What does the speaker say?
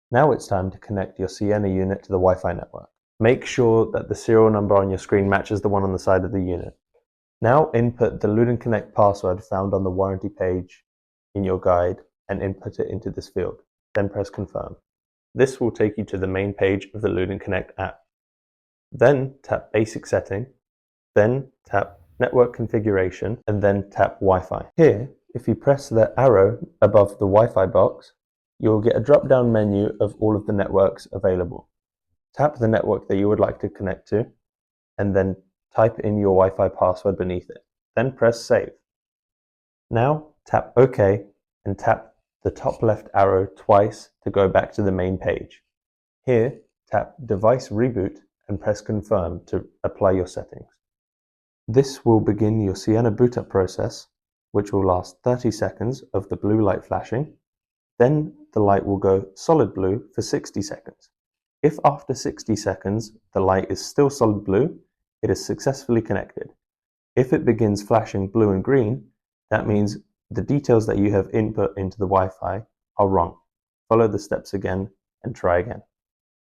Now it's time to connect your Siena unit to the Wi-Fi network. Make sure that the serial number on your screen matches the one on the side of the unit. Now input the Lewden Connect password found on the warranty page in your guide and input it into this field. Then press confirm. This will take you to the main page of the Lewden Connect app. Then tap Basic Setting, then tap Network Configuration, and then tap Wi-Fi. Here, if you press the arrow above the Wi-Fi box, you'll get a drop-down menu of all of the networks available. Tap the network that you would like to connect to, and then type in your Wi-Fi password beneath it. Then press Save. Now tap OK and tap the top left arrow twice to go back to the main page. Here, tap Device Reboot and press Confirm to apply your settings. This will begin your Siena boot up process, which will last 30 seconds of the blue light flashing. Then the light will go solid blue for 60 seconds. If after 60 seconds the light is still solid blue, it is successfully connected. If it begins flashing blue and green, that means the details that you have input into the Wi-Fi are wrong. Follow the steps again and try again.